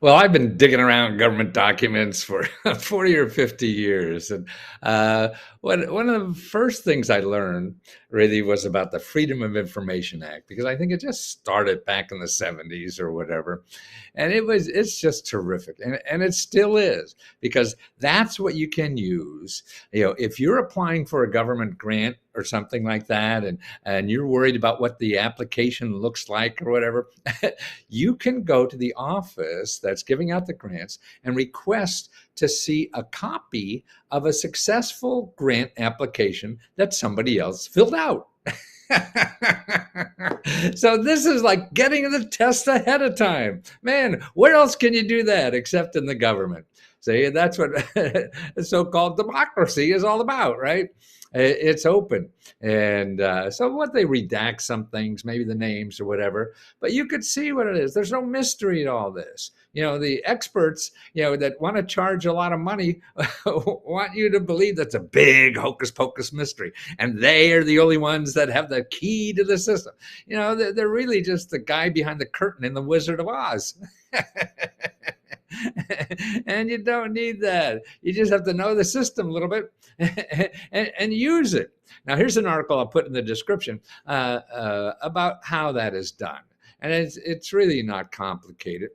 Well, I've been digging around government documents for 40 or 50 years. And uh, one of the first things I learned really was about the Freedom of Information Act, because I think it just started back in the 70s or whatever. And it's just terrific. And it still is, because that's what you can use. If you're applying for a government grant or something like that, and you're worried about what the application looks like or whatever, you can go to the office that's giving out the grants and request to see a copy of a successful grant application that somebody else filled out. So this is like getting the test ahead of time. Man, where else can you do that except in the government? See, that's what so-called democracy is all about, right? It's open. And so what they redact some things, maybe the names or whatever, but you could see what it is. There's no mystery to all this. The experts, that want to charge a lot of money want you to believe that's a big hocus pocus mystery. And they are the only ones that have the key to the system. They're really just the guy behind the curtain in the Wizard of Oz. And you don't need that. You just have to know the system a little bit and use it. Now, here's an article I'll put in the description about how that is done. And it's really not complicated.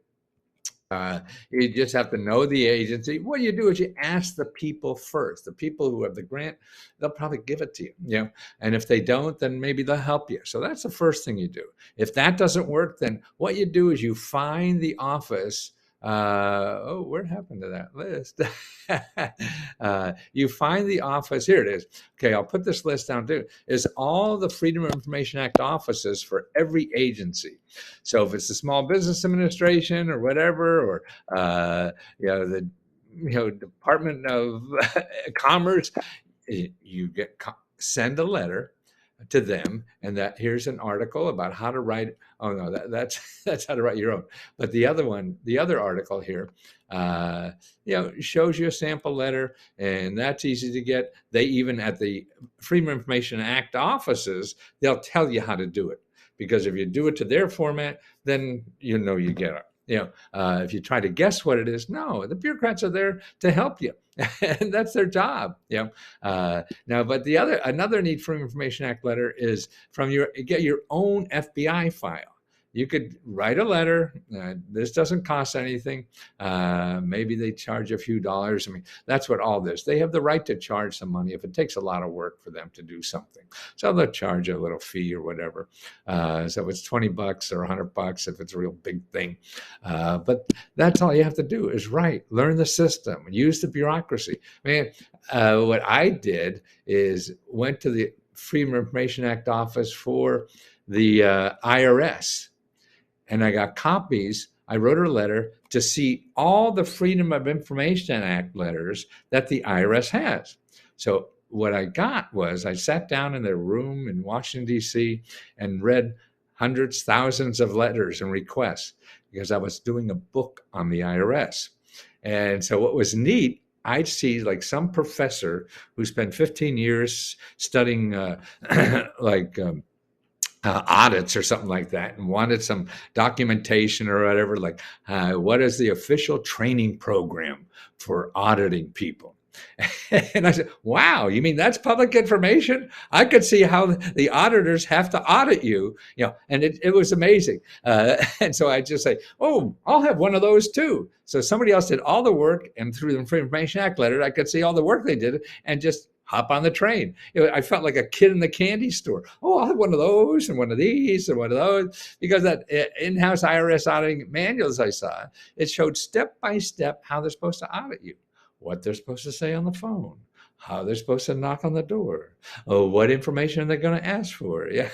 You just have to know the agency. What you do is you ask the people first. The people who have the grant, they'll probably give it to you. And if they don't, then maybe they'll help you. So that's the first thing you do. If that doesn't work, then what you do is you find the office. What happened to that list? You find the office. Here it is. Okay, I'll put this list down too. Is all the Freedom of Information Act offices for every agency. So if it's the Small Business Administration or whatever, or the Department of Commerce, you send a letter to them, and that here's an article about how to write. Oh no, that's how to write your own. But the other article here, shows you a sample letter, and that's easy to get. They even at the Freedom of Information Act offices, they'll tell you how to do it, because if you do it to their format, then you get it. If you try to guess what it is, no, the bureaucrats are there to help you. And that's their job. Now, but another need for Information Act letter is get your own FBI file. You could write a letter. This doesn't cost anything. Maybe they charge a few dollars. I mean, that's what all this. They have the right to charge some money if it takes a lot of work for them to do something. So they'll charge a little fee or whatever. So it's $20 or $100 if it's a real big thing. But that's all you have to do is write, learn the system, use the bureaucracy. I mean, what I did is went to the Freedom of Information Act office for the IRS. And I got copies. I wrote a letter to see all the Freedom of Information Act letters that the IRS has. So what I got was I sat down in their room in Washington, D.C. and read hundreds, thousands of letters and requests, because I was doing a book on the IRS. And so what was neat, I'd see like some professor who spent 15 years studying audits or something like that, and wanted some documentation or whatever, like what is the official training program for auditing people? And I said, wow, you mean that's public information? I could see how the auditors have to audit you, and it was amazing. And so I just say, oh, I'll have one of those too. So somebody else did all the work, and through the Freedom of Information Act letter, I could see all the work they did and just hop on the train. I felt like a kid in the candy store. Oh, I'll have one of those and one of these and one of those, because that in-house IRS auditing manuals I saw, it showed step by step how they're supposed to audit you, what they're supposed to say on the phone, how they're supposed to knock on the door, what information are they going to ask for? Yeah,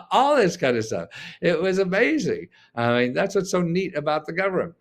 all this kind of stuff. It was amazing. I mean, that's what's so neat about the government.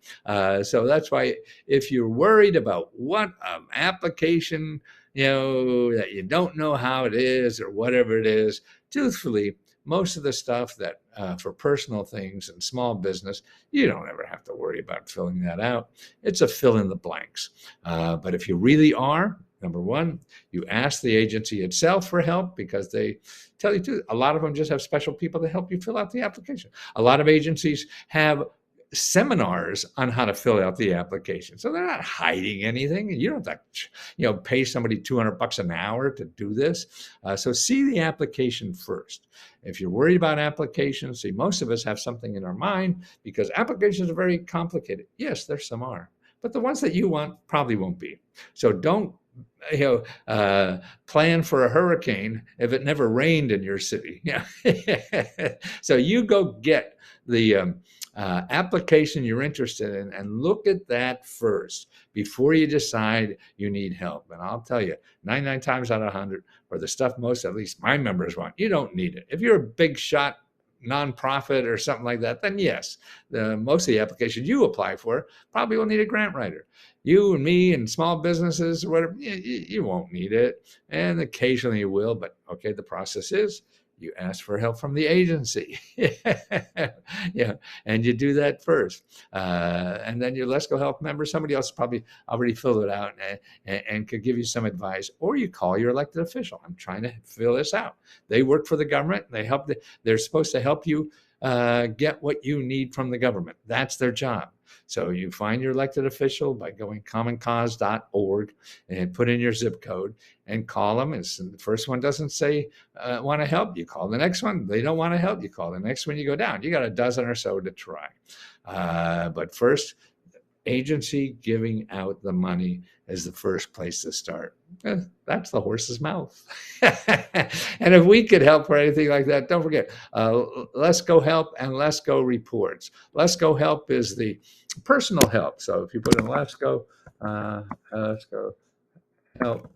So that's why if you're worried about what application, that you don't know how it is or whatever it is, truthfully, most of the stuff that for personal things and small business, you don't ever have to worry about filling that out. It's a fill in the blanks. But if you really are, number one, you ask the agency itself for help, because they tell you to. A lot of them just have special people to help you fill out the application. A lot of agencies have seminars on how to fill out the application. So they're not hiding anything. You don't have to, pay somebody $200 an hour to do this. So see the application first. If you're worried about applications, see, most of us have something in our mind because applications are very complicated. Yes, there some are, but the ones that you want probably won't be. So don't plan for a hurricane if it never rained in your city. Yeah. So you go get the application you're interested in and look at that first before you decide you need help. And I'll tell you, 99 times out of 100, or the stuff most, at least my members want, you don't need it. If you're a big shot nonprofit or something like that, then yes, most of the applications you apply for probably will need a grant writer. You and me and small businesses, whatever, you won't need it. And occasionally you will, but okay, the process is you ask for help from the agency. Yeah, and you do that first. And then your Let's Go Help member, somebody else probably already filled it out and could give you some advice. Or you call your elected official. I'm trying to fill this out. They work for the government. They're supposed to help you get what you need from the government. That's their job. So you find your elected official by going commoncause.org and put in your zip code and call them. And the first one doesn't say want to help, you call the next one. They don't want to help, you call the next one. You go down. You got a dozen or so to try. But first, agency giving out the money is the first place to start. That's the horse's mouth. And if we could help or anything like that, don't forget, Let's Go Help and Let's Go Reports. Let's Go Help is the personal help. So if you put in Let's Go Help.com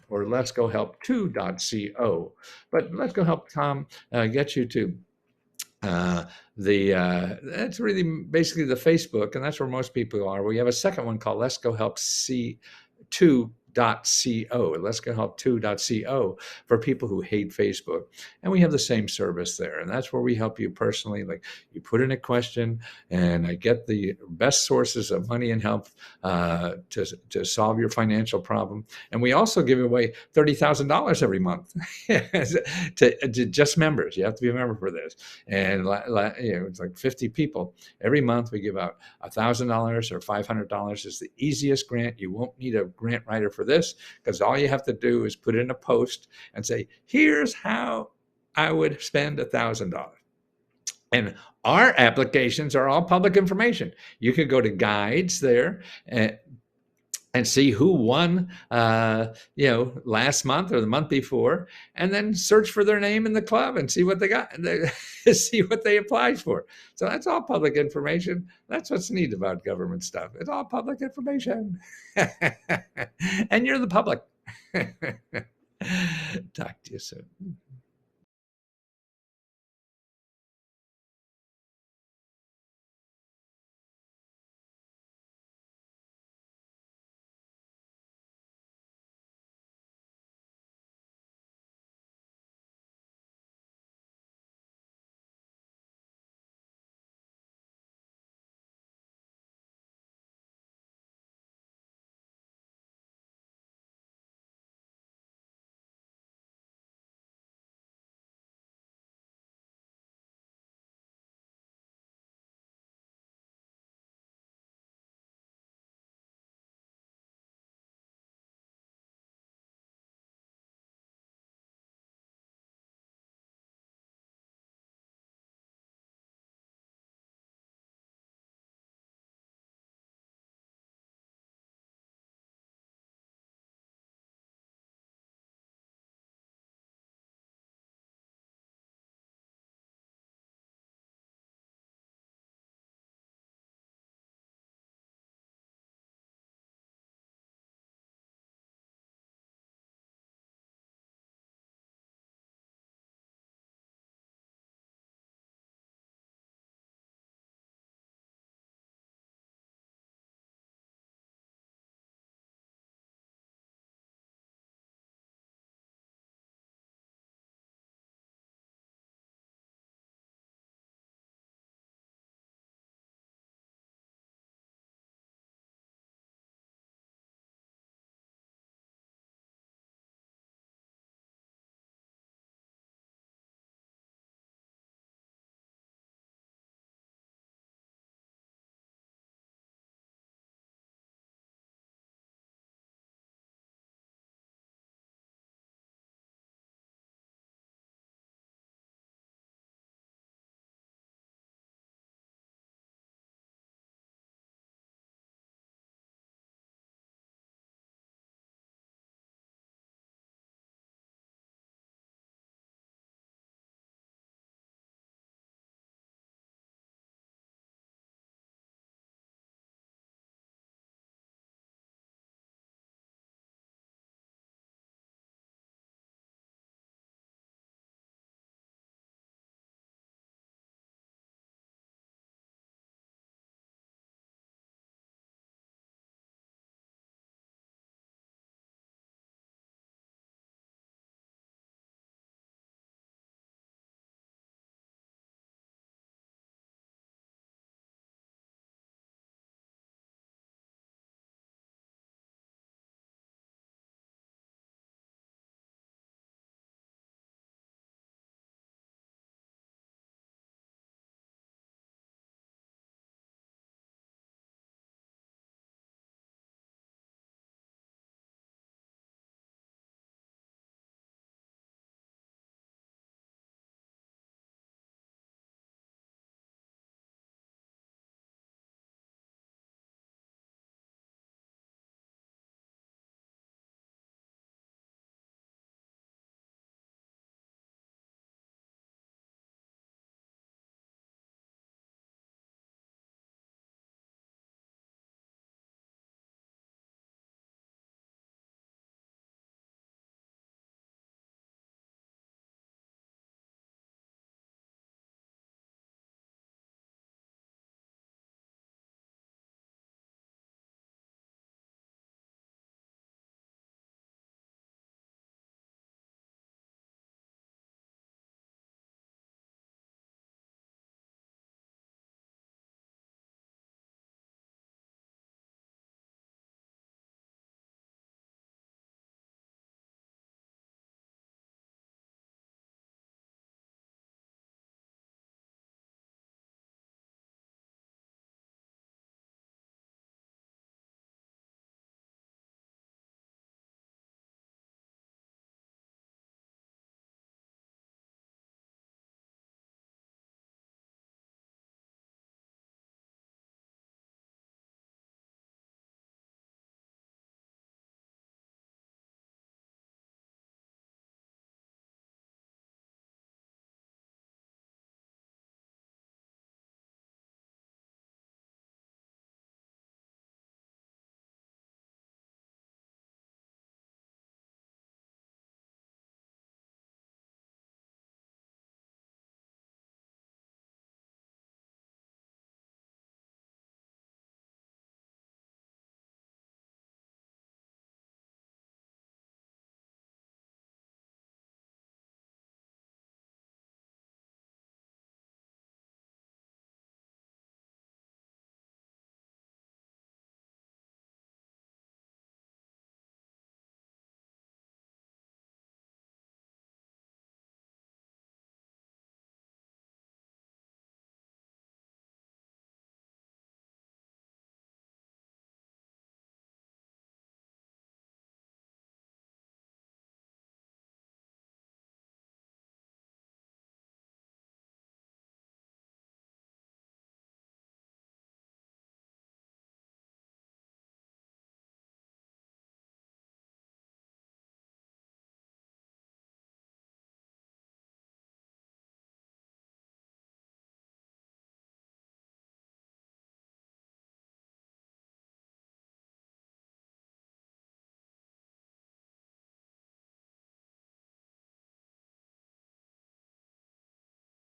or Let's Go Help2.co. But Let's Go Help.com gets you to that's really basically the Facebook, and that's where most people are. We have a second one called Let's Go Help C2.co, Let's Go Help 2.co for people who hate Facebook. And we have the same service there. And that's where we help you personally. Like you put in a question and I get the best sources of money and help to solve your financial problem. And we also give away $30,000 every month to just members. You have to be a member for this. And it's like 50 people. Every month we give out $1,000 or $500. It's the easiest grant. You won't need a grant writer for this, because all you have to do is put in a post and say, here's how I would spend $1,000. And our applications are all public information. You could go to guides there and see who won, last month or the month before, and then search for their name in the club and see what they got, see what they applied for. So that's all public information. That's what's neat about government stuff. It's all public information. And you're the public. Talk to you soon.